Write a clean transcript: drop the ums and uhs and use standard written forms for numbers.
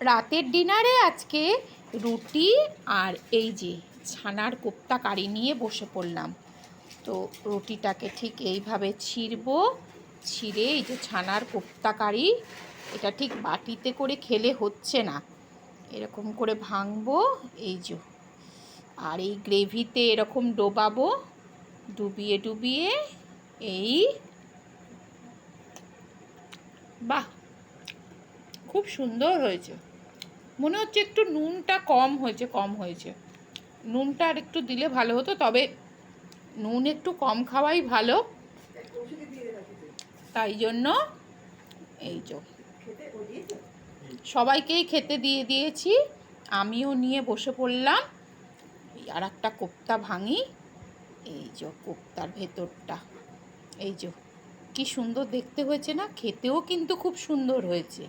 রাতের ডিনারে আজকে রুটি আর এই যে ছানার কোপ্তা কারি নিয়ে বসে পড়লাম। তো রুটিটাকে ঠিক এইভাবে ছিঁড়বো, ছিঁড়ে এই যে ছানার কোপ্তা কারি, এটা ঠিক বাটিতে করে খেলে হচ্ছে না, এরকম করে ভাঙবো এই যে, আর এই গ্রেভিতে এরকম ডোবাবো, ডুবিয়ে ডুবিয়ে এই, বাহ খুব সুন্দর হয়েছে। মনে হচ্ছে একটু নুনটা কম হয়েছে, নুনটা আর একটু দিলে ভালো হতো, তবে নুন একটু কম খাওয়াই ভালো, তাই জন্য এই যে সবাইকেই খেতে দিয়ে দিয়েছি, আমিও নিয়ে বসে পড়লাম। আর একটা কোপ্তা ভাঙি, এই যে কোপ্তার ভেতরটা, এই যে কি সুন্দর দেখতে হয়েছে না, খেতেও কিন্তু খুব সুন্দর হয়েছে।